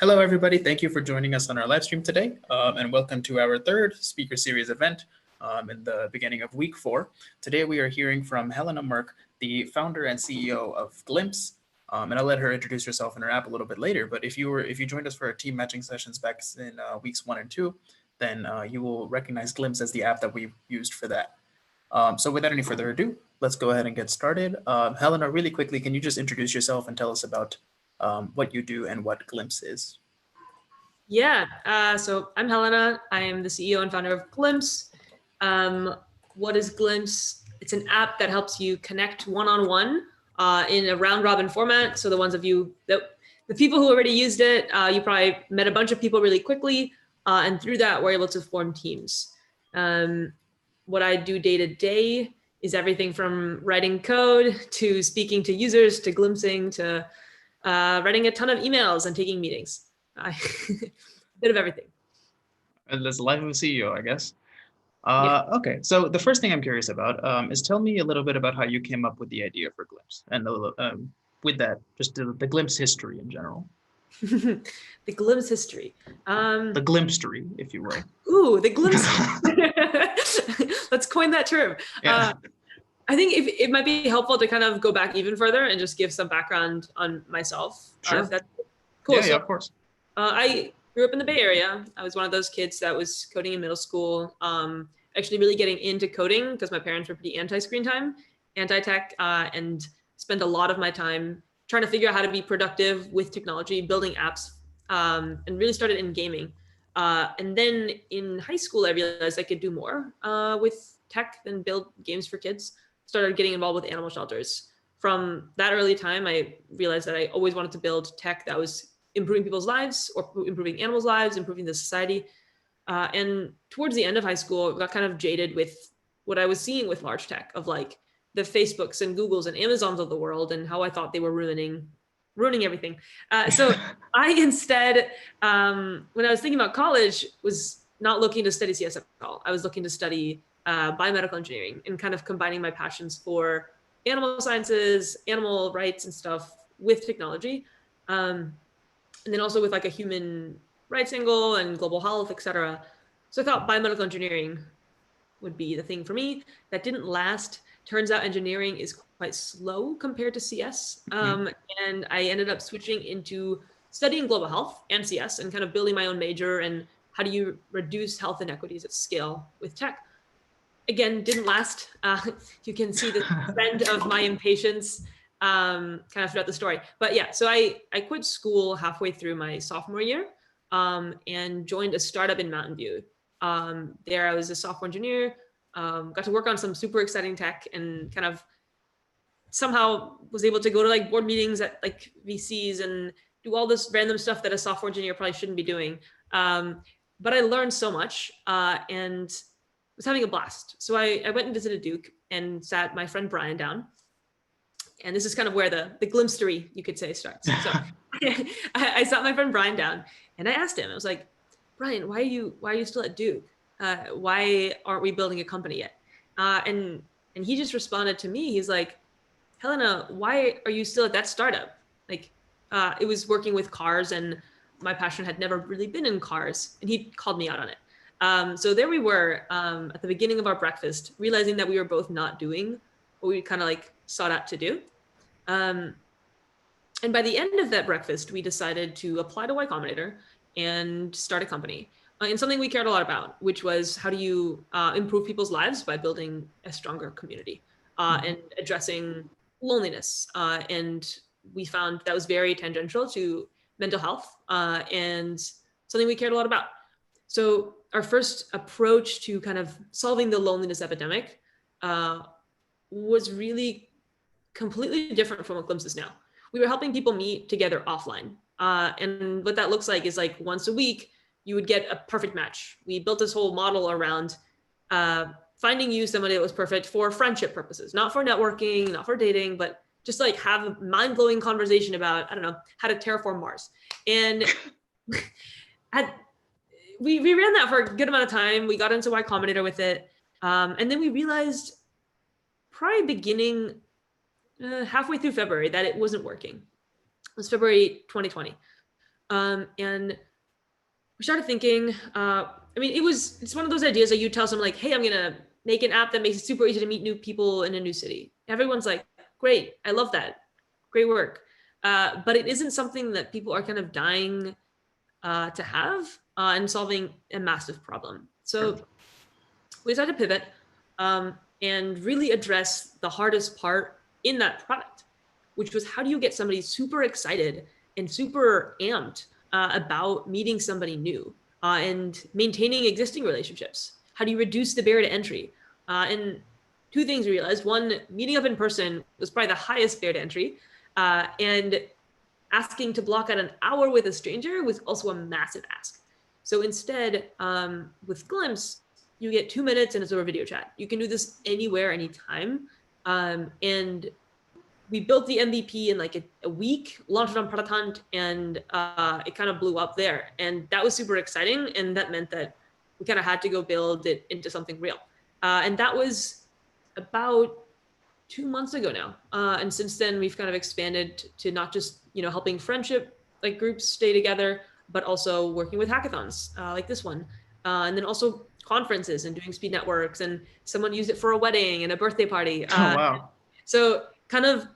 Hello, everybody. Thank you for joining us on our live stream today, and welcome to our third speaker series event in the beginning of week 4. Today, we are hearing from Helena Merk, the founder and CEO of Glimpse, and I'll let her introduce herself and her app a little bit later. But if you joined us for our team matching sessions back in weeks 1 and 2, then you will recognize Glimpse as the app that we used for that. So without any further ado, let's go ahead and get started. Helena, really quickly, can you just introduce yourself and tell us about what you do and what Glimpse is? Yeah, so I'm Helena. I am the CEO and founder of Glimpse. What is Glimpse? It's an app that helps you connect one-on-one in a round-robin format. So the people who already used it, you probably met a bunch of people really quickly, and through that, we're able to form teams. What I do day to day is everything from writing code to speaking to users to glimpsing to writing a ton of emails and taking meetings. Bit of everything. And that's the life of a CEO, I guess. Yeah. Okay, so the first thing I'm curious about is tell me a little bit about how you came up with the idea for Glimpse, and with that, just the Glimpse history in general. The Glimpse history. The Glimpsery, if you will. Ooh, the Glimpse. Let's coin that term. Yeah. I think it might be helpful to kind of go back even further and just give some background on myself. Sure. If that's cool. Yeah, of course. I grew up in the Bay Area. I was one of those kids that was coding in middle school, actually really getting into coding because my parents were pretty anti-screen time, anti-tech, and spent a lot of my time trying to figure out how to be productive with technology, building apps, and really started in gaming. And then in high school, I realized I could do more with tech than build games for kids. Started getting involved with animal shelters. From that early time, I realized that I always wanted to build tech that was improving people's lives or improving animals' lives, improving the society. And towards the end of high school, I got kind of jaded with what I was seeing with large tech of like the Facebooks and Googles and Amazons of the world and how I thought they were ruining everything. So I instead, when I was thinking about college, was not looking to study CS at all. I was looking to study biomedical engineering and kind of combining my passions for animal sciences, animal rights and stuff with technology. And then also with like a human rights angle and global health, et cetera. So I thought biomedical engineering would be the thing for me. That didn't last. Turns out engineering is quite slow compared to CS. And I ended up switching into studying global health and CS and kind of building my own major and how do you reduce health inequities at scale with tech. Again, didn't last. You can see the trend of my impatience kind of throughout the story. But yeah, so I quit school halfway through my sophomore year and joined a startup in Mountain View. There I was a software engineer, got to work on some super exciting tech and kind of somehow was able to go to like board meetings at like VCs and do all this random stuff that a software engineer probably shouldn't be doing. But I learned so much and was having a blast. So I went and visited Duke and sat my friend Brian down. And this is kind of where the glimpsery, you could say, starts. So I sat my friend Brian down and I asked him, I was like, Brian, why are you still at Duke? Why aren't we building a company yet? And he just responded to me. He's like, Helena, why are you still at that startup? Like, it was working with cars and my passion had never really been in cars. And he called me out on it. So there we were at the beginning of our breakfast, realizing that we were both not doing what we kind of like sought out to do. And by the end of that breakfast, we decided to apply to Y Combinator and start a company in something we cared a lot about, which was how do you improve people's lives by building a stronger community and addressing loneliness. And we found that was very tangential to mental health and something we cared a lot about. So our first approach to kind of solving the loneliness epidemic was really completely different from what Glimpse is now. We were helping people meet together offline. And what that looks like is like once a week, you would get a perfect match. We built this whole model around finding you somebody that was perfect for friendship purposes, not for networking, not for dating, but just like have a mind-blowing conversation about, I don't know, how to terraform Mars. And we ran that for a good amount of time. We got into Y Combinator with it. And then we realized probably beginning halfway through February that it wasn't working. It was February 2020. And we started thinking, it's one of those ideas that you tell someone like, hey, I'm going to make an app that makes it super easy to meet new people in a new city. Everyone's like, great, I love that. Great work. But it isn't something that people are kind of dying to have and solving a massive problem. So we decided to pivot and really address the hardest part in that product, which was how do you get somebody super excited and super amped about meeting somebody new and maintaining existing relationships? How do you reduce the barrier to entry? And two things we realized. One, meeting up in person was probably the highest barrier to entry. And asking to block out an hour with a stranger was also a massive ask. So instead, with Glimpse, you get 2 minutes and it's over video chat. You can do this anywhere, anytime. And we built the MVP in like a week, launched it on Product Hunt, and it kind of blew up there. And that was super exciting. And that meant that we kind of had to go build it into something real. And that was about 2 months ago now. And since then, we've kind of expanded to not just, helping friendship like groups stay together, but also working with hackathons like this one. And then also conferences and doing speed networks, and someone used it for a wedding and a birthday party. Oh, wow. So kind of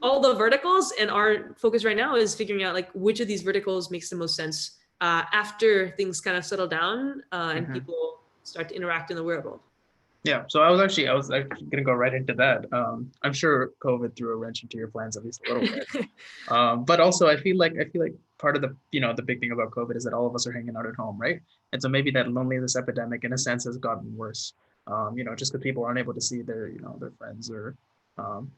all the verticals, and our focus right now is figuring out like which of these verticals makes the most sense after things kind of settle down and people start to interact in the real world. Yeah, so I was actually gonna go right into that. I'm sure COVID threw a wrench into your plans at least a little bit. But also I feel like part of the the big thing about COVID is that all of us are hanging out at home, right? And so maybe that loneliness epidemic in a sense has gotten worse. Just because people aren't able to see their their friends or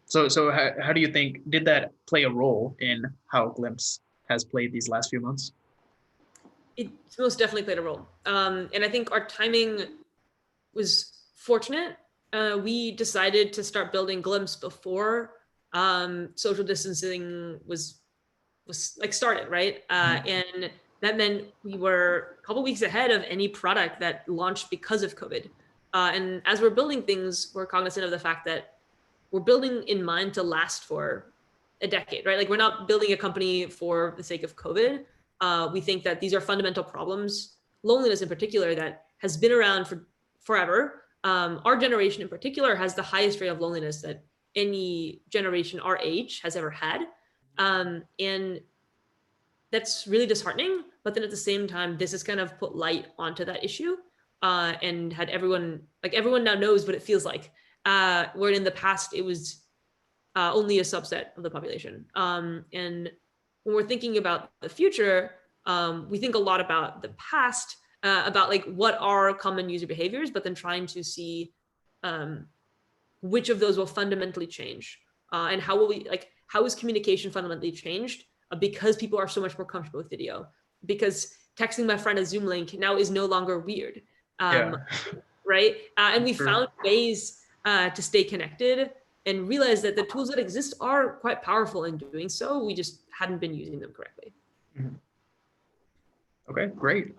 so how do you think did that play a role in how Glimpse has played these last few months? It most definitely played a role. And I think our timing was fortunate. We decided to start building Glimpse before social distancing was like started, right? And that meant we were a couple weeks ahead of any product that launched because of COVID. And as we're building things, we're cognizant of the fact that we're building in mind to last for a decade, right? Like we're not building a company for the sake of COVID. We think that these are fundamental problems, loneliness in particular, that has been around for forever. Our generation in particular has the highest rate of loneliness that any generation our age has ever had. And that's really disheartening. But then at the same time, this has kind of put light onto that issue and had everyone now knows what it feels like. Where in the past, it was only a subset of the population. And when we're thinking about the future, we think a lot about the past, about like what are common user behaviors, but then trying to see which of those will fundamentally change and how is communication fundamentally changed because people are so much more comfortable with video, because texting my friend a Zoom link now is no longer weird. Right? And we found ways to stay connected and realize that the tools that exist are quite powerful in doing so. We just hadn't been using them correctly. Okay, great.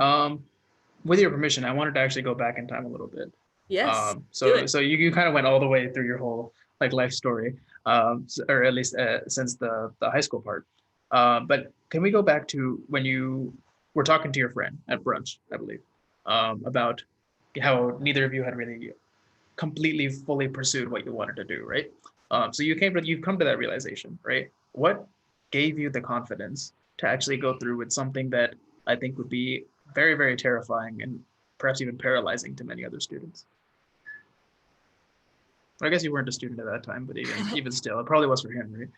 With your permission, I wanted to actually go back in time a little bit. Yes. So you kind of went all the way through your whole like life story, or at least since the high school part. But can we go back to when you were talking to your friend at brunch, I believe, about how neither of you had really completely fully pursued what you wanted to do, right? So you've come to that realization, right? What gave you the confidence to actually go through with something that I think would be very, very terrifying and perhaps even paralyzing to many other students? I guess you weren't a student at that time, but even still, it probably was for him, right?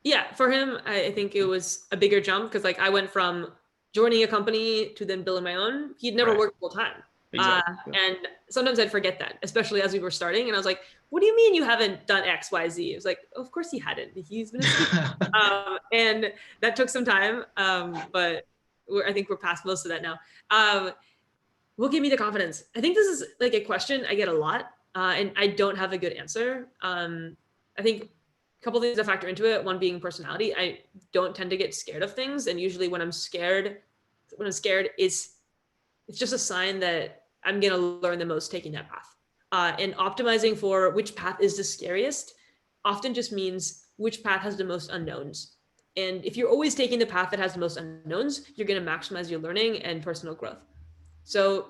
Yeah, for him, I think it was a bigger jump because like I went from joining a company to then building my own. He'd never worked full time. Exactly. And sometimes I'd forget that, especially as we were starting. And I was like, what do you mean you haven't done X, Y, Z? It was like, of course he hadn't. He's been a student. And that took some time. But I think we're past most of that now. What gave me the confidence? I think this is like a question I get a lot. And I don't have a good answer. I think a couple of things that factor into it. One being personality. I don't tend to get scared of things. And usually when I'm scared, it's just a sign that I'm going to learn the most taking that path. And optimizing for which path is the scariest often just means which path has the most unknowns. And if you're always taking the path that has the most unknowns, you're going to maximize your learning and personal growth. So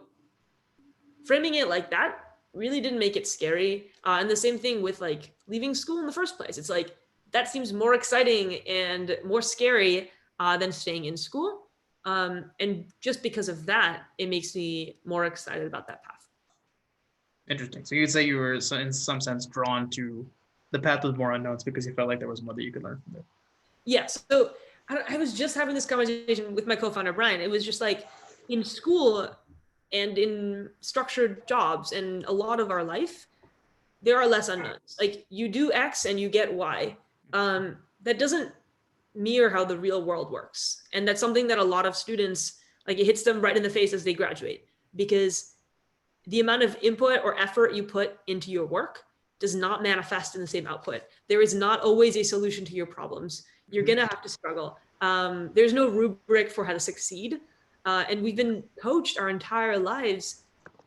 framing it like that really didn't make it scary. And the same thing with like leaving school in the first place. It's like, that seems more exciting and more scary than staying in school. And just because of that, it makes me more excited about that path. Interesting. So you'd say you were in some sense drawn to the path with more unknowns because you felt like there was more that you could learn from it. Yeah. So I was just having this conversation with my co-founder, Brian. It was just like in school and in structured jobs and a lot of our life, there are less unknowns. Like you do X and you get Y. That doesn't mirror how the real world works. And that's something that a lot of students, like it hits them right in the face as they graduate, because the amount of input or effort you put into your work does not manifest in the same output. There is not always a solution to your problems. You're going to have to struggle. There's no rubric for how to succeed. And we've been coached our entire lives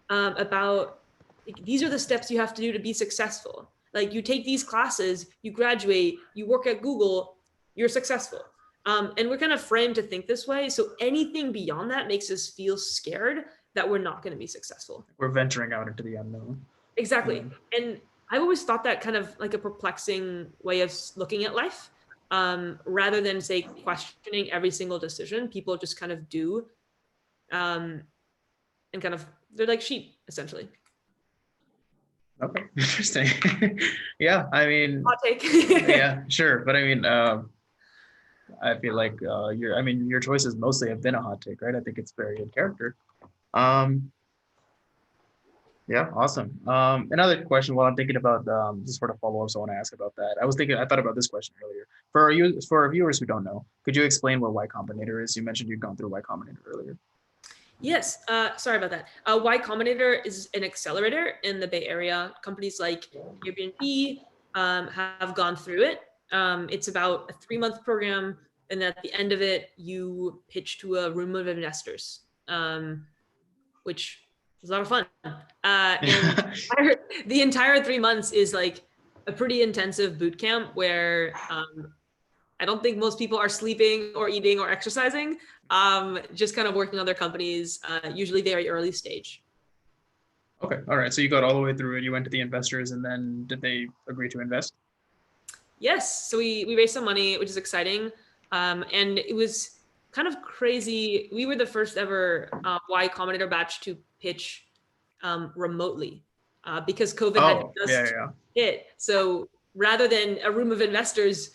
about like, these are the steps you have to do to be successful. Like you take these classes, you graduate, you work at Google, you're successful. And we're kind of framed to think this way. So anything beyond that makes us feel scared that we're not going to be successful. We're venturing out into the unknown. Exactly. And I've always thought that kind of like a perplexing way of looking at life, rather than say questioning every single decision people just kind of do. And kind of, they're like sheep essentially. Okay, interesting. Yeah, I mean, Hot take. yeah, sure. But I mean, I feel like your choices mostly have been a hot take, right? I think it's very in character. Yeah, awesome. Another question while I'm thinking about just sort of follow-ups I want to ask about that. I thought about this question earlier. For our viewers who don't know, could you explain what Y Combinator is? You mentioned you'd gone through Y Combinator earlier. Yes, sorry about that. Y Combinator is an accelerator in the Bay Area. Companies like Airbnb have gone through it. It's about a 3-month program, and at the end of it, you pitch to a room of investors, which is a lot of fun. And the entire 3 months is like a pretty intensive boot camp where I don't think most people are sleeping or eating or exercising, just kind of working on their companies, usually very early stage. Okay, all right. So you got all the way through it. You went to the investors, and then did they agree to invest? Yes, so we raised some money, which is exciting, and it was kind of crazy. We were the first ever Y Combinator batch to pitch remotely because COVID had just hit. So rather than a room of investors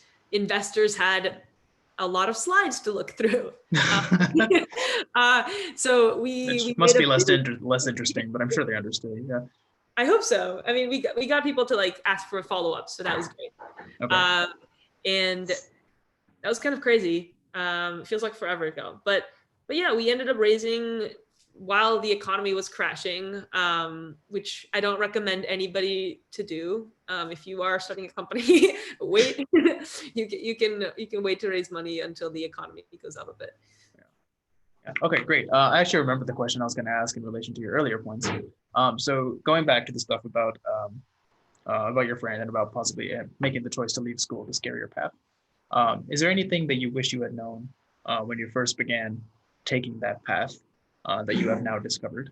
had a lot of slides to look through. So we must be less interesting, but I'm sure they understood. Yeah. I hope so. I mean, we got people to like ask for a follow-up, so that was great. Okay. And that was kind of crazy. It feels like forever ago, but yeah, we ended up raising while the economy was crashing, which I don't recommend anybody to do. If you are starting a company, wait. you can wait to raise money until the economy goes up a bit. Yeah. Okay, great. I actually remember the question I was going to ask in relation to your earlier points. So going back to the stuff about your friend and about possibly making the choice to leave school, the scarier path. Is there anything that you wish you had known when you first began taking that path that you have now discovered?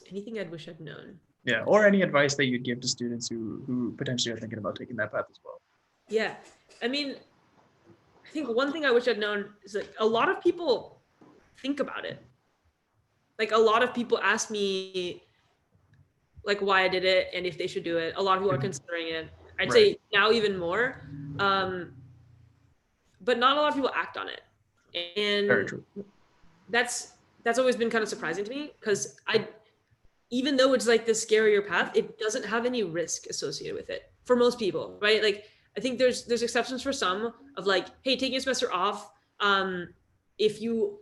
Anything I'd wish I'd known? Yeah, or any advice that you'd give to students who potentially are thinking about taking that path as well? Yeah, I mean, I think one thing I wish I'd known is that a lot of people think about it. Like a lot of people ask me like why I did it and if they should do it. A lot of people are considering it. I'd say now even more. But not a lot of people act on it. And very true. That's always been kind of surprising to me because even though it's like the scarier path, it doesn't have any risk associated with it for most people, right? Like I think there's exceptions for some of like, hey, taking a semester off. If you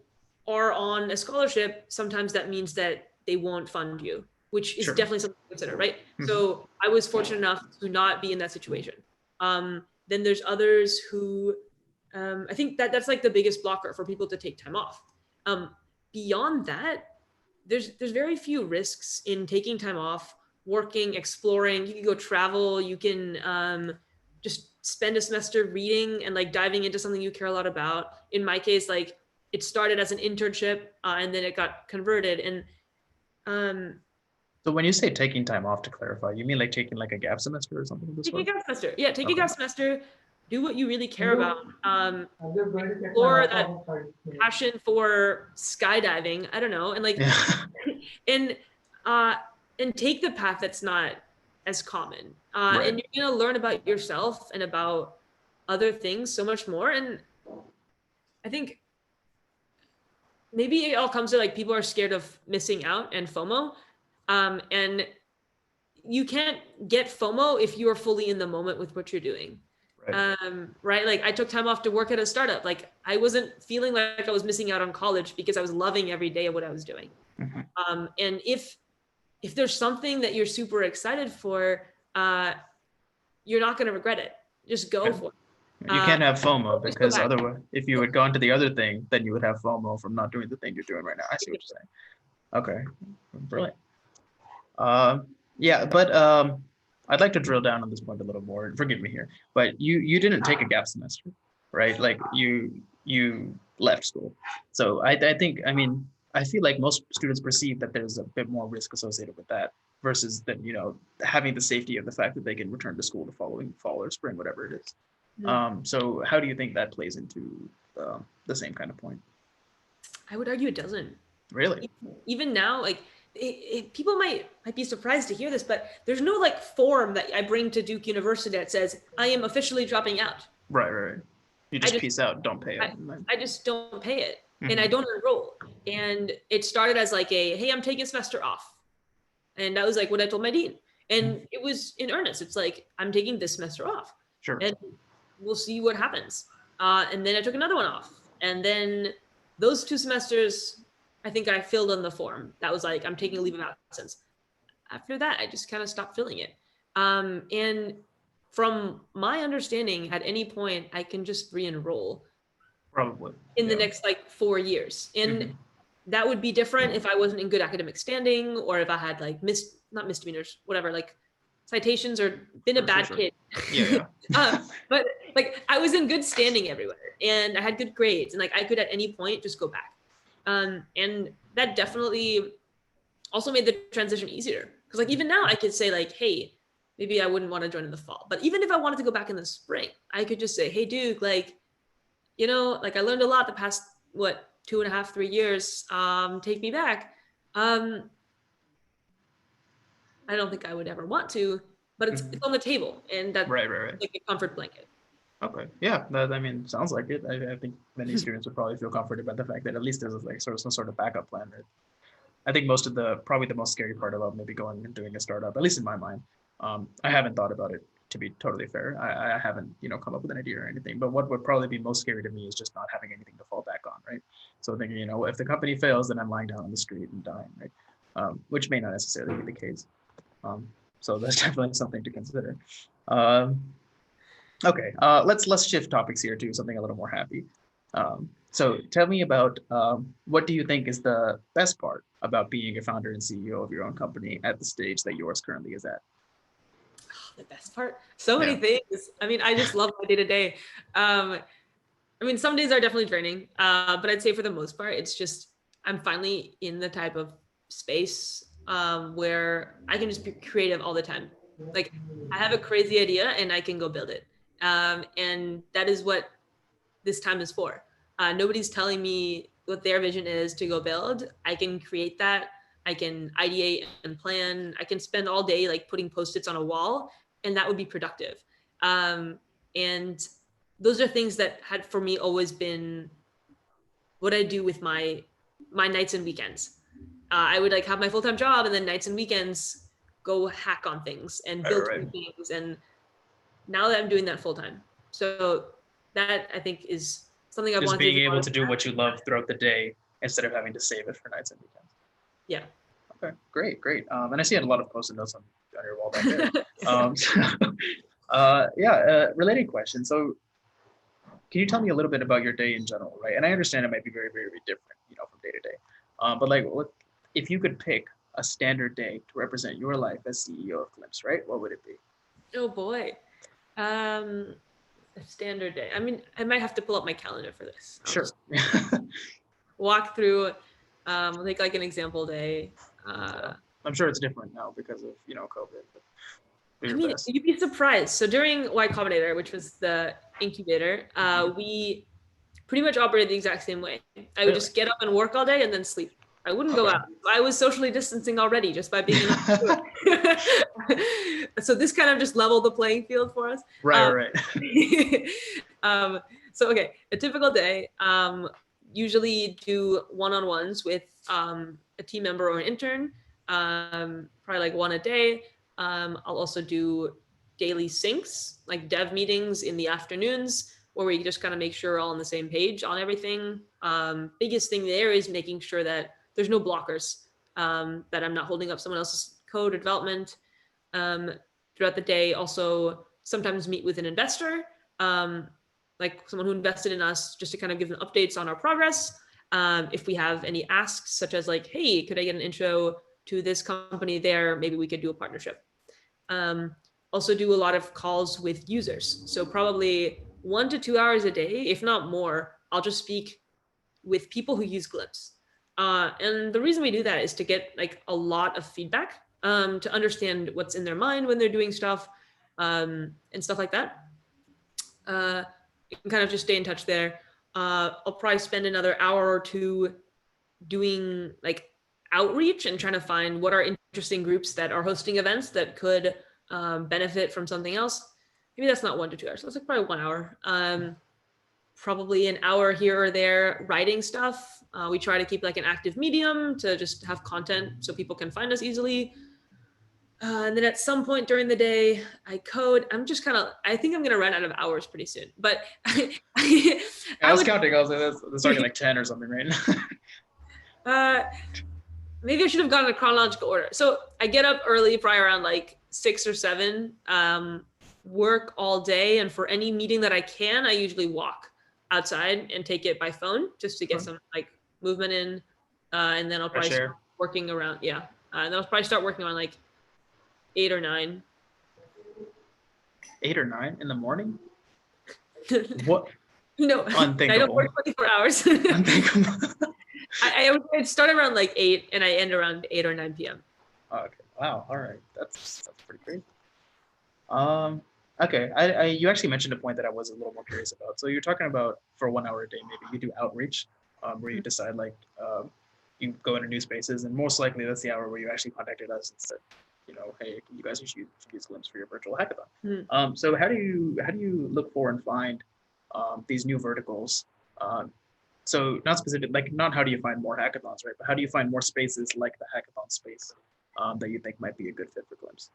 are on a scholarship, sometimes that means that they won't fund you, which is definitely something to consider, right? Mm-hmm. So I was fortunate enough to not be in that situation. Then there's others who, I think that's like the biggest blocker for people to take time off. Beyond that, there's very few risks in taking time off working, exploring. You can go travel. You can just spend a semester reading and like diving into something you care a lot about. In my case, like it started as an internship and then it got converted. And So when you say taking time off, to clarify, you mean like taking like a gap semester or something of the take a sort? gap semester. Yeah, take a Okay. gap semester. Do what you really care about. Explore that passion for skydiving. I don't know, and like, Yeah. and uh, and take the path that's not as common. Right. And you're gonna learn about yourself and about other things so much more. And I think maybe it all comes to like people are scared of missing out and FOMO. And you can't get FOMO if you are fully in the moment with what you're doing. Right. Right. Like I took time off to work at a startup. Like I wasn't feeling like I was missing out on college because I was loving every day of what I was doing. Mhm. And if there's something that you're super excited for, you're not going to regret it. Just go for it. You can't have FOMO Just go because back. otherwise, if you had gone to the other thing, then you would have FOMO from not doing the thing you're doing right now. I see what you're saying. Okay, brilliant. Yeah, but I'd like to drill down on this point a little more. Forgive me here, but you didn't take a gap semester, right? Like you left school. So I think, I mean, I feel like most students perceive that there's a bit more risk associated with that versus that, having the safety of the fact that they can return to school the following fall or spring, whatever it is. So how do you think that plays into the same kind of point? I would argue it doesn't. Really? Even now, like people might be surprised to hear this, but there's no like form that I bring to Duke University that says I am officially dropping out. Right. You just peace out, don't pay it. I just don't pay it, and Mhm. I don't enroll. And it started as like hey, I'm taking a semester off, and that was like what I told my dean, and it was in earnest. It's like I'm taking this semester off, Sure. and we'll see what happens. And then I took another one off, and then those 2 semesters, I think I filled in the form that was like I'm taking a leave of absence. After that, I just kind of stopped filling it. And from my understanding, at any point, I can just re-enroll Probably. in the Yeah. next like 4 years. And Mhm. that would be different if I wasn't in good academic standing or if I had like not misdemeanors, whatever, like citations or been a bad Sure. kid. Yeah. But like I was in good standing everywhere and I had good grades and like I could at any point just go back. And that definitely also made the transition easier. Because like even now I could say like, hey, maybe I wouldn't want to join in the fall. But even if I wanted to go back in the spring, I could just say, hey, Duke, like, like I learned a lot the past, 2.5, 3 years. Take me back. I don't think I would ever want to, but it's on the table and that's Right. like a comfort blanket. Okay. Yeah. I mean, sounds like it. I think many students would probably feel comforted by the fact that at least there's like sort of some sort of backup plan. Right? I think probably the most scary part about maybe going and doing a startup, at least in my mind, I haven't thought about it, to be totally fair. I haven't, come up with an idea or anything, but what would probably be most scary to me is just not having anything to fall back on, right? So thinking, if the company fails, then I'm lying down on the street and dying, right? Which may not necessarily be the case. So that's definitely something to consider. Um, okay, let's shift topics here to something a little more happy. So tell me about what do you think is the best part about being a founder and CEO of your own company at the stage that yours currently is at? The best part, so many things. I mean, I just love my day to day. I mean, some days are definitely draining, but I'd say for the most part, it's just I'm finally in the type of space where I can just be creative all the time. Like I have a crazy idea and I can go build it, and that is what this time is for. Nobody's telling me what their vision is to go build. I can create that. I can ideate and plan. I can spend all day like putting post-its on a wall, and that would be productive. And those are things that had for me always been what I do with my nights and weekends. I would like have my full-time job, and then nights and weekends go hack on things and build Right. new things. And now that I'm doing that full time, so that I think is something I Just wanted to being do. able to do what you love throughout the day instead of having to save it for nights and weekends. Yeah. Okay, great. And I see a lot of post-it notes on your wall back there. Related question. So can you tell me a little bit about your day in general, right? And I understand it might be very, very, very different, from day to day. But like, what if you could pick a standard day to represent your life as CEO of Glimpse, right? What would it be? Oh boy. A standard day. I mean, I might have to pull up my calendar for this. I'll Sure. just walk through. We'll take like an example day. I'm sure it's different now because of COVID. But do I your mean, best. you'd be surprised. So during Y Combinator, which was the incubator, we pretty much operated the exact same way. I would Really? just get up and work all day and then sleep. I wouldn't go Okay. out. I was socially distancing already just by being so this kind of just leveled the playing field for us. Right. So okay, a typical day. Usually do one-on-ones with a team member or an intern. Probably like one a day. I'll also do daily syncs, like dev meetings in the afternoons, where we just kind of make sure we're all on the same page on everything. Biggest thing there is making sure that there's no blockers, that I'm not holding up someone else's code or development. Throughout the day, also sometimes meet with an investor, like someone who invested in us, just to kind of give them updates on our progress. If we have any asks, such as like, hey, could I get an intro to this company there? Maybe we could do a partnership. Also do a lot of calls with users. So probably 1 to 2 hours a day, if not more, I'll just speak with people who use Glimpse. And the reason we do that is to get like a lot of feedback, to understand what's in their mind when they're doing stuff, and stuff like that. You can kind of just stay in touch there. I'll probably spend another hour or two doing like outreach and trying to find what are interesting groups that are hosting events that could benefit from something else. Maybe that's not 1 to 2 hours. That's like probably 1 hour. Probably an hour here or there writing stuff. We try to keep like an active medium to just have content so people can find us easily. And then at some point during the day, I code. I think I'm going to run out of hours pretty soon. But I was counting. I was like, that's already like 10 or something, right? Maybe I should have gone in a chronological order. So I get up early, probably around like 6 or 7, work all day. And for any meeting that I can, I usually walk outside and take it by phone just to get some like movement in. And then I'll probably start working around. Yeah. And then I'll probably start working on like 8 or 9. 8 or 9 in the morning? What? No, unthinkable. I don't work 24 hours. Unthinkable. I would start around like 8 and I end around 8 or 9 p.m. Okay. Wow. All right. That's pretty crazy. Okay. You actually mentioned a point that I was a little more curious about. So you're talking about for 1 hour a day, maybe you do outreach, where you decide like you go into new spaces, and most likely that's the hour where you actually contacted us and said, hey, you guys should use Glimpse for your virtual hackathon. So how do you look for and find these new verticals? So not how do you find more hackathons, right? But how do you find more spaces like the hackathon space that you think might be a good fit for Glimpse?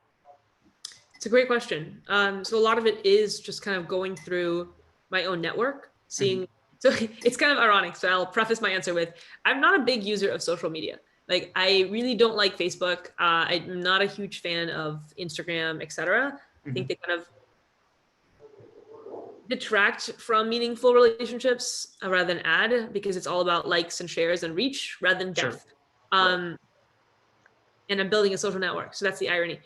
It's a great question. So a lot of it is just kind of going through my own network, seeing. So it's kind of ironic. So I'll preface my answer with, I'm not a big user of social media. Like I really don't like Facebook. I'm not a huge fan of Instagram, etc. I think they kind of detract from meaningful relationships rather than add, because it's all about likes and shares and reach rather than depth. Right. And I'm building a social network, so that's the irony.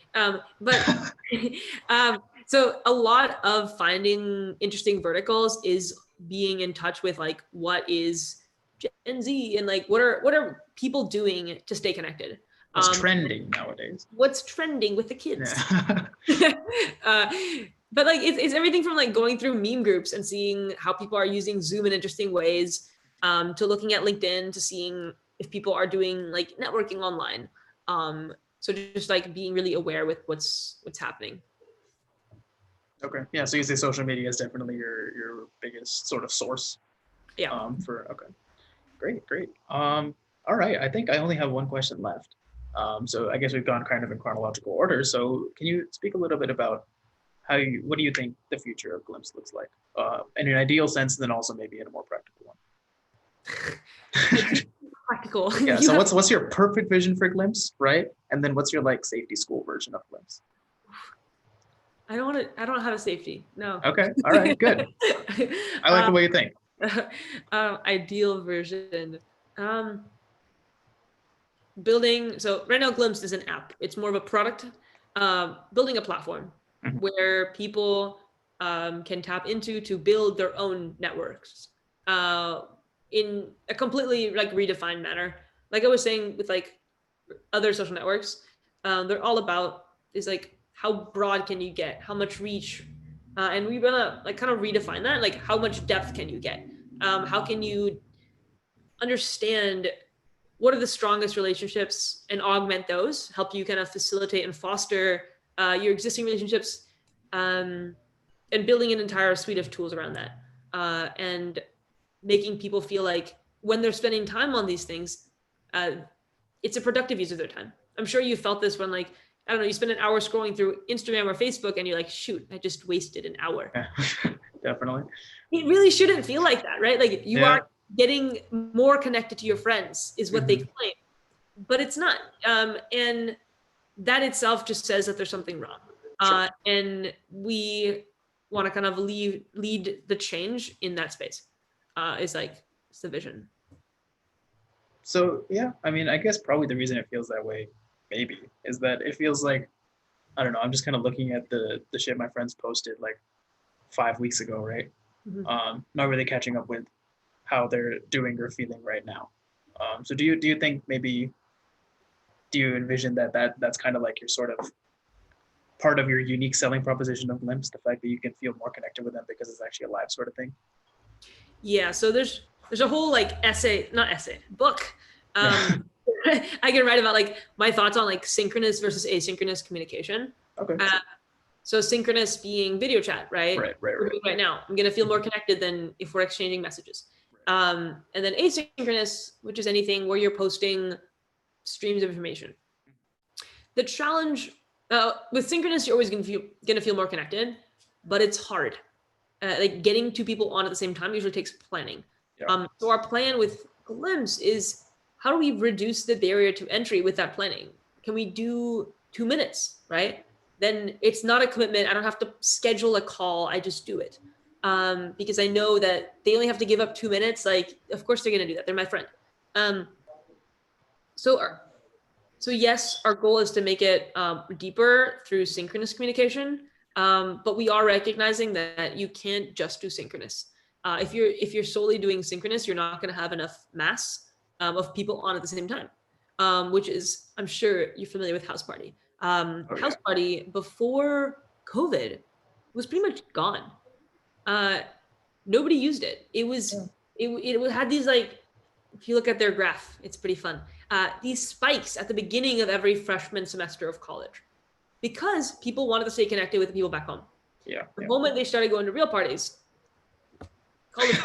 So a lot of finding interesting verticals is being in touch with like what is Gen Z and like what are people doing to stay connected. What's trending nowadays? What's trending with the kids? Yeah. But like it's everything from like going through meme groups and seeing how people are using Zoom in interesting ways, to looking at LinkedIn to seeing if people are doing like networking online. So just like being really aware with what's happening. Okay. Yeah. So you say social media is definitely your biggest sort of source. Yeah. Okay. Great. All right. I think I only have one question left. So I guess we've gone kind of in chronological order. So can you speak a little bit about what do you think the future of Glimpse looks like, in an ideal sense, and then also maybe in a more practical one? Practical. Yeah. So what's your perfect vision for Glimpse, right? And then what's your like safety school version of Glimpse? I don't have a safety. No. Okay. All right. Good. I like the way you think. Ideal version. building. So right now, Glimpse is an app. It's more of a product, building a platform where people can tap into to build their own networks in a completely like redefined manner. Like I was saying with like other social networks, they're all about is like how broad can you get, how much reach, and we wanna like kind of redefine that. Like how much depth can you get? How can you understand what are the strongest relationships and augment those, help you kind of facilitate and foster your existing relationships, and building an entire suite of tools around that, and making people feel like when they're spending time on these things, it's a productive use of their time. I'm sure you felt this when like, I don't know, you spend an hour scrolling through Instagram or Facebook and you're like, shoot, I just wasted an hour. Yeah, definitely. It really shouldn't feel like that, right? Like you are getting more connected to your friends is what they claim, but it's not. And that itself just says that there's something wrong. Sure. And we want to kind of lead the change in that space. Is like, it's the vision. So yeah, I mean, I guess probably the reason it feels that way, maybe, is that it feels like, I don't know, I'm just kind of looking at the shit my friends posted like 5 weeks ago, right? Not really catching up with how they're doing or feeling right now. So do you think maybe, do you envision that's kind of like your sort of part of your unique selling proposition of Glimpse, the fact that you can feel more connected with them because it's actually a live sort of thing? Yeah, so there's a whole like book. I can write about like my thoughts on like synchronous versus asynchronous communication. Okay. So synchronous being video chat, right? Right. Right now, I'm gonna feel more connected than if we're exchanging messages. And then asynchronous, which is anything where you're posting streams of information. The challenge with synchronous, you're always gonna feel more connected, but it's hard. Like getting two people on at the same time usually takes planning. Yeah. So our plan with Glimpse is how do we reduce the barrier to entry with that planning? Can we do 2 minutes, right? Then it's not a commitment. I don't have to schedule a call. I just do it. Because I know that they only have to give up 2 minutes. Like, of course they're going to do that. They're my friend. So yes, our goal is to make it deeper through synchronous communication. But we are recognizing that you can't just do synchronous. If you're solely doing synchronous, you're not going to have enough mass of people on at the same time, which is, I'm sure you're familiar with House Party. House Party before COVID was pretty much gone. Nobody used it. It had these like, if you look at their graph, it's pretty fun. These spikes at the beginning of every freshman semester of college, because people wanted to stay connected with the people back home. Yeah. The moment they started going to real parties, college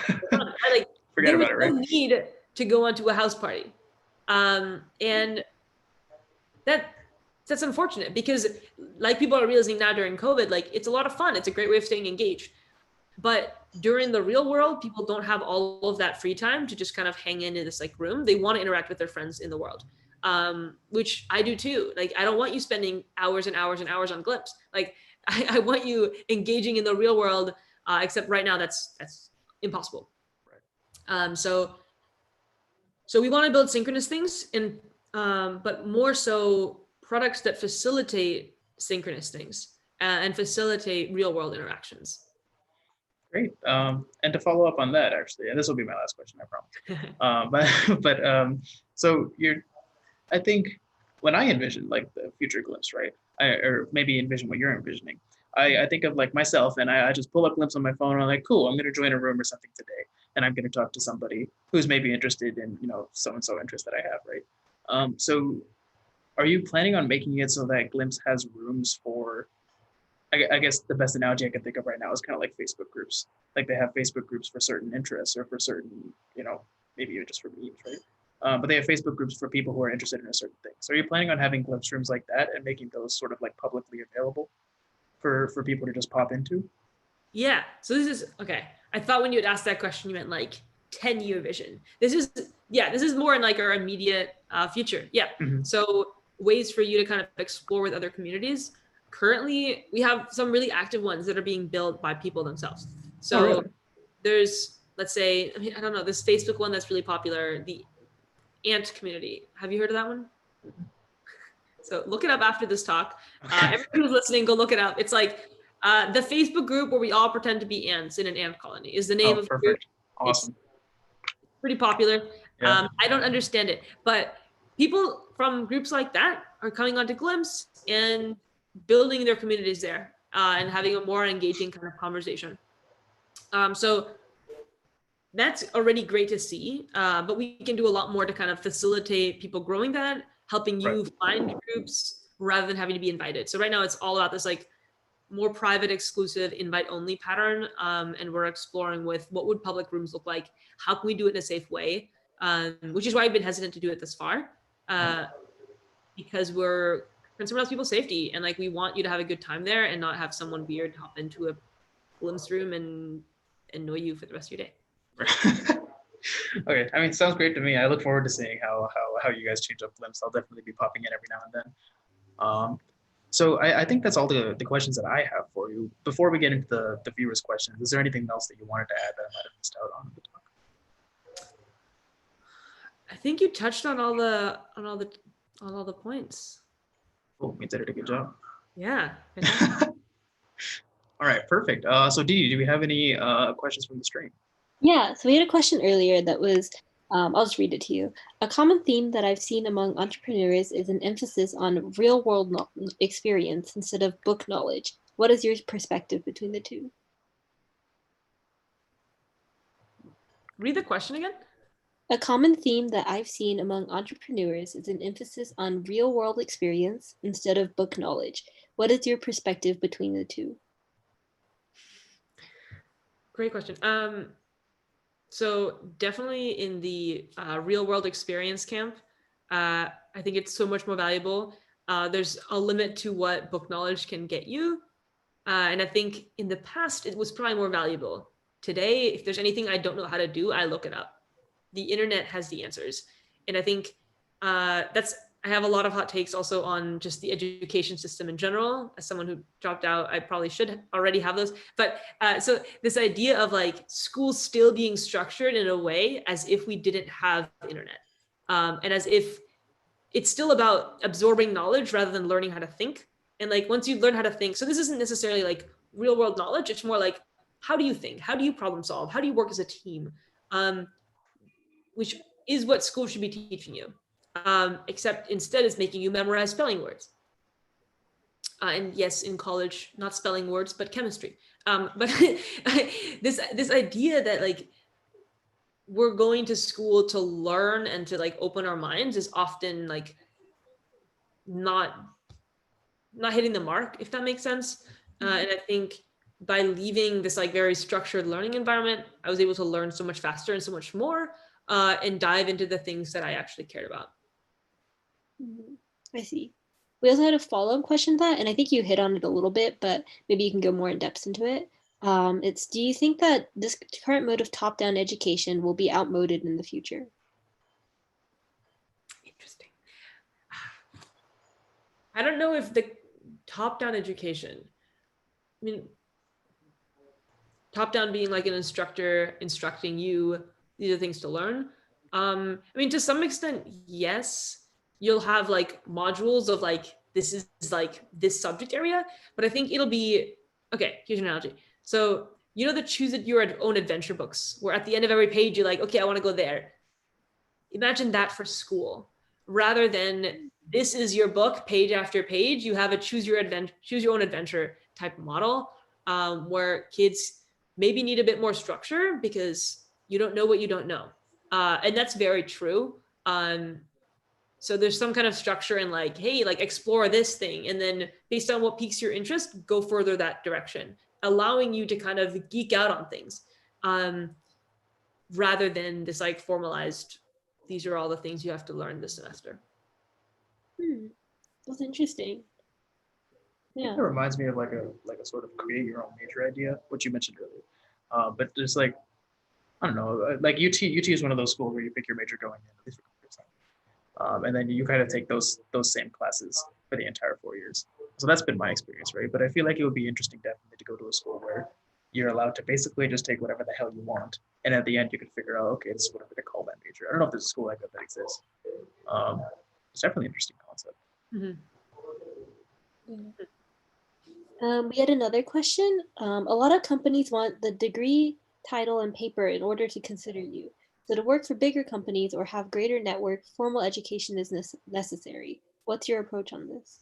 like Forget about it, right? No need to go onto a house party, and that's unfortunate because, like people are realizing now during COVID, like it's a lot of fun. It's a great way of staying engaged. But during the real world, people don't have all of that free time to just kind of hang in this like room. They want to interact with their friends in the world, which I do too. Like, I don't want you spending hours and hours and hours on Glimpse. Like, I want you engaging in the real world, except right now that's impossible. Right. So we want to build synchronous things, and but more so products that facilitate synchronous things and facilitate real world interactions. Great. And to follow up on that, actually, and this will be my last question, I promise. So I think when I envision like the future Glimpse, right? Or maybe envision what you're envisioning. I think of like myself, and I just pull up Glimpse on my phone, and I'm like, cool, I'm going to join a room or something today, and I'm going to talk to somebody who's maybe interested in, so-and-so interest that I have, right? So are you planning on making it so that Glimpse has rooms for, I guess the best analogy I can think of right now is kind of like Facebook groups. Like they have Facebook groups for certain interests or for certain, maybe even just for memes, right? But they have Facebook groups for people who are interested in a certain thing. So are you planning on having Glimpse rooms like that and making those sort of like publicly available for people to just pop into? Yeah. So this is, okay. I thought when you had asked that question, you meant like 10-year vision. This is more in like our immediate future. Yeah. Mm-hmm. So ways for you to kind of explore with other communities. Currently, we have some really active ones that are being built by people themselves. So really? There's, let's say, I don't know, this Facebook one that's really popular, the Ant community. Have you heard of that one? So look it up after this talk. Everyone who's listening, go look it up. It's like the Facebook group where we all pretend to be ants in an ant colony is the name of the group. Perfect. Awesome. It's pretty popular. Yeah. I don't understand it, but people from groups like that are coming onto Glimpse and building their communities there and having a more engaging kind of conversation. So that's already great to see, but we can do a lot more to kind of facilitate people growing that, helping you find groups rather than having to be invited. So right now it's all about this like more private, exclusive, invite-only pattern, and we're exploring with what would public rooms look like, how can we do it in a safe way, which is why I've been hesitant to do it this far, because we're concerned about people's safety, and like we want you to have a good time there and not have someone weird hop into a glimpse room and annoy you for the rest of your day. Okay, I mean, sounds great to me. I look forward to seeing how you guys change up Glimpse. I'll definitely be popping in every now and then. So I think that's all the questions that I have for you. Before we get into the viewers' questions, is there anything else that you wanted to add that I might have missed out on in the talk? I think you touched on all the points. Cool, you did a good job. Yeah. All right, perfect. So Dee, do we have any questions from the stream? Yeah, so we had a question earlier that was, I'll just read it to you. A common theme that I've seen among entrepreneurs is an emphasis on real-world experience instead of book knowledge. What is your perspective between the two? Read the question again. A common theme that I've seen among entrepreneurs is an emphasis on real-world experience instead of book knowledge. What is your perspective between the two? Great question. So definitely in the real world experience camp, I think it's so much more valuable. There's a limit to what book knowledge can get you. And I think in the past, it was probably more valuable. Today, if there's anything I don't know how to do, I look it up. The internet has the answers. And I think I have a lot of hot takes also on just the education system in general. As someone who dropped out, I probably should already have those. But so this idea of like schools still being structured in a way as if we didn't have the internet, and as if it's still about absorbing knowledge rather than learning how to think. And like once you learn how to think, so this isn't necessarily like real world knowledge. It's more like, how do you think? How do you problem solve? How do you work as a team? Which is what school should be teaching you. Except instead it's making you memorize spelling words. And yes, in college, not spelling words, but chemistry. But this idea that like we're going to school to learn and to like open our minds is often like not hitting the mark, if that makes sense. And I think by leaving this like very structured learning environment, I was able to learn so much faster and so much more and dive into the things that I actually cared about. I see. We also had a follow-up question to that, and I think you hit on it a little bit, but maybe you can go more in depth into it. It's, do you think that this current mode of top-down education will be outmoded in the future? Interesting. I don't know if the top-down education, I mean, top-down being like an instructor instructing you, these are things to learn. I mean, to some extent, yes. You'll have like modules of like, this is like this subject area, but I think it'll be, okay, here's an analogy. So, you know, the choose your own adventure books, where at the end of every page, you're like, okay, I want to go there. Imagine that for school, rather than this is your book, page after page, you have a choose your own adventure type model, where kids maybe need a bit more structure because you don't know what you don't know. And that's very true. So there's some kind of structure in like, hey, like explore this thing. And then based on what piques your interest, go further that direction, allowing you to kind of geek out on things, rather than this like formalized, these are all the things you have to learn this semester. That's interesting. Yeah. It reminds me of like a sort of create your own major idea, which you mentioned earlier. But just like, I don't know, like UT is one of those schools where you pick your major going in, at least for computer science. And then you kind of take those same classes for the entire 4 years. So that's been my experience, right? But I feel like it would be interesting definitely to go to a school where you're allowed to basically just take whatever the hell you want. And at the end, you can figure out, okay, this is what I'm going to call that major. I don't know if there's a school like that exists. It's definitely interesting. Mhm. We had another question. A lot of companies want the degree, title, and paper in order to consider you. So to work for bigger companies or have greater network, formal education is necessary. What's your approach on this?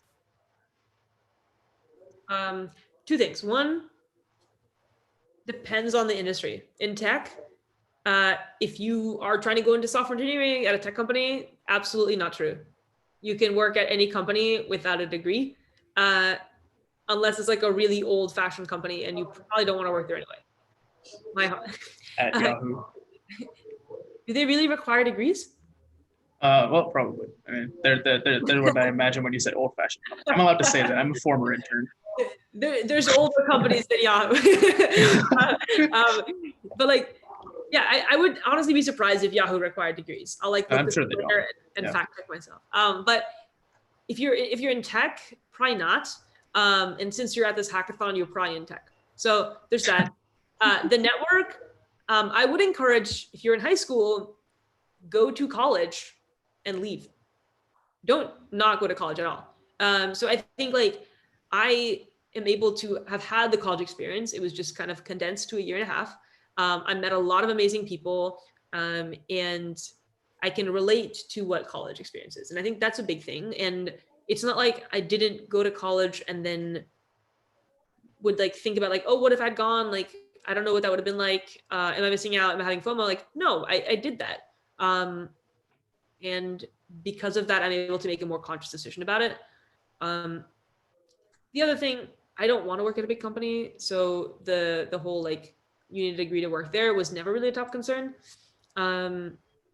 Two things. One, depends on the industry. In tech, if you are trying to go into software engineering at a tech company, absolutely not true. You can work at any company without a degree, unless it's like a really old-fashioned company, and you probably don't want to work there anyway. At Yahoo. Do they really require degrees? Well, probably. I mean, they're what I imagine when you said old-fashioned. I'm allowed to say that. I'm a former intern. There's older companies than Yahoo. But like, yeah, I would honestly be surprised if Yahoo required degrees. I'll like look I'm this sure they up don't. later and Yeah. fact check myself. But if you're in tech, probably not. And since you're at this hackathon, you're probably in tech. So there's that. The network, I would encourage, if you're in high school, go to college and leave. Don't not go to college at all. So I think like I am able to have had the college experience. It was just kind of condensed to a year and a half. I met a lot of amazing people, and I can relate to what college experience is. And I think that's a big thing. And it's not like I didn't go to college and then would like think about like, oh, what if I'd gone? Like, I don't know what that would have been like. Am I missing out? Am I having FOMO? Like, no, I did that. And because of that, I'm able to make a more conscious decision about it. The other thing, I don't want to work at a big company. So the whole like, you need a degree to work there was never really a top concern.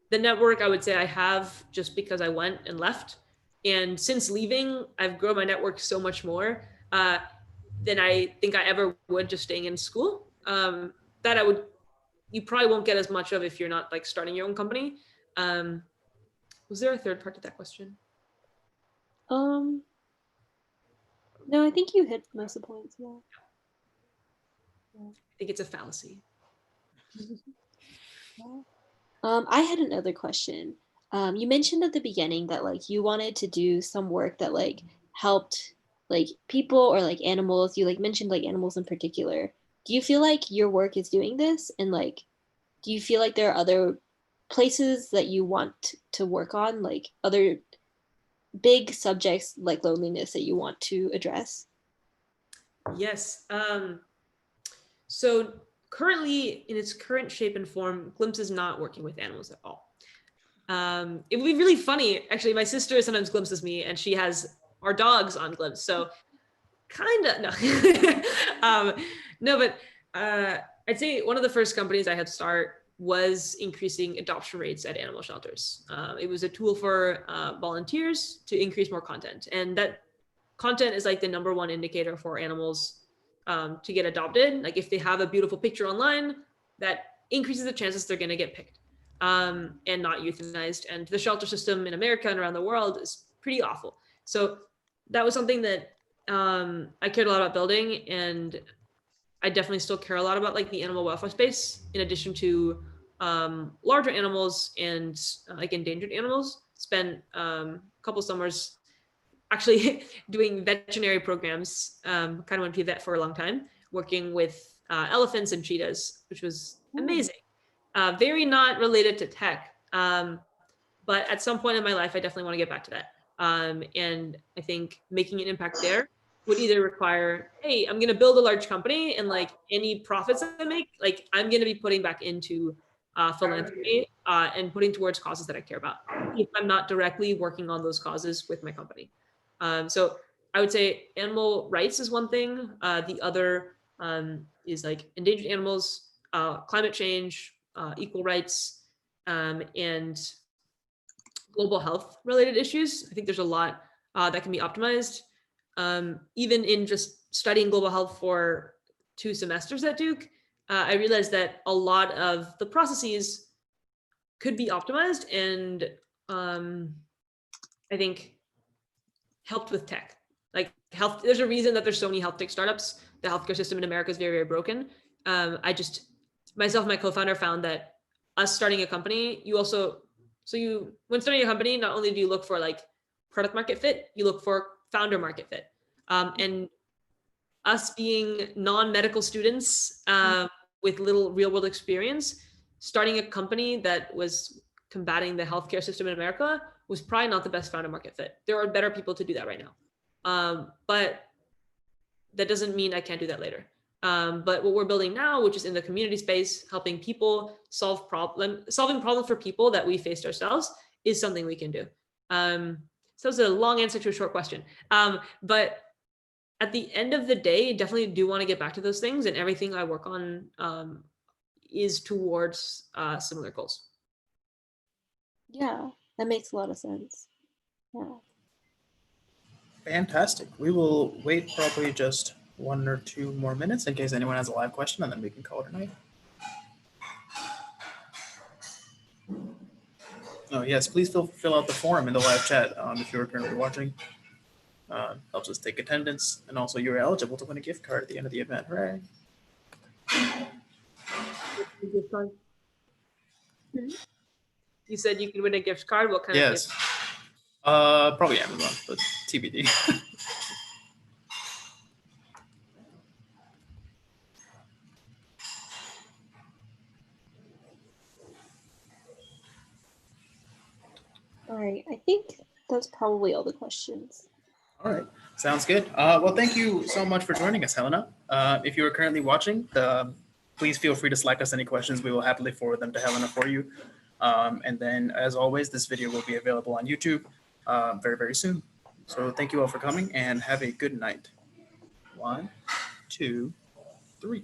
The network, I would say I have just because I went and left. And since leaving, I've grown my network so much more than I think I ever would just staying in school. That you probably won't get as much of if you're not like starting your own company. Was there a third part to that question? No, I think you hit most of the points. Yeah. I think it's a fallacy. I had another question. You mentioned at the beginning that like you wanted to do some work that like helped like people or like animals. You like mentioned like animals in particular. Do you feel like your work is doing this? And like, do you feel like there are other places that you want to work on, like other big subjects like loneliness that you want to address? Yes. So currently, in its current shape and form, Glimpse is not working with animals at all. It would be really funny. Actually, my sister sometimes glimpses me, and she has our dogs on Glimpse. So kind of no. No, but I'd say one of the first companies I had to start was increasing adoption rates at animal shelters. It was a tool for volunteers to increase more content, and that content is like the number one indicator for animals to get adopted. Like if they have a beautiful picture online, that increases the chances they're going to get picked and not euthanized. And the shelter system in America and around the world is pretty awful. So that was something that I cared a lot about building, and I definitely still care a lot about like the animal welfare space, in addition to larger animals and like endangered animals. Spent a couple summers actually doing veterinary programs. Kind of went to be a vet for a long time, working with elephants and cheetahs, which was amazing. Very not related to tech, but at some point in my life, I definitely want to get back to that. And I think making an impact there would either require, hey, I'm going to build a large company, and like any profits I make, like I'm going to be putting back into philanthropy and putting towards causes that I care about, if I'm not directly working on those causes with my company. So I would say animal rights is one thing. The other is like endangered animals, climate change, equal rights, and global health related issues. I think there's a lot that can be optimized. Even in just studying global health for 2 semesters at Duke, I realized that a lot of the processes could be optimized, and I think helped with tech. Like health, there's a reason that there's so many health tech startups. The healthcare system in America is very, very broken. Myself and my co-founder found that us starting a company, when starting a company, not only do you look for like product market fit, you look for founder market fit. And us being non-medical students with little real world experience, starting a company that was combating the healthcare system in America was probably not the best founder market fit. There are better people to do that right now. But that doesn't mean I can't do that later. But what we're building now, which is in the community space, helping people solving problems for people that we faced ourselves, is something we can do. So it's a long answer to a short question. But at the end of the day, definitely do want to get back to those things, and everything I work on is towards similar goals. Yeah, that makes a lot of sense. Yeah. Fantastic. We will wait probably just 1 or 2 more minutes in case anyone has a live question, and then we can call it a night. Oh, yes, please fill out the form in the live chat if you're currently watching. Helps us take attendance, and also you're eligible to win a gift card at the end of the event. Hooray. You said you could win a gift card. What kind of gift? Yes. Probably Amazon, but TBD. All right, I think that's probably all the questions. All right, sounds good. Well, thank you so much for joining us, Helena. If you are currently watching, please feel free to Slack us any questions. We will happily forward them to Helena for you. And then, as always, this video will be available on YouTube very, very soon. So thank you all for coming, and have a good night. 1, 2, 3.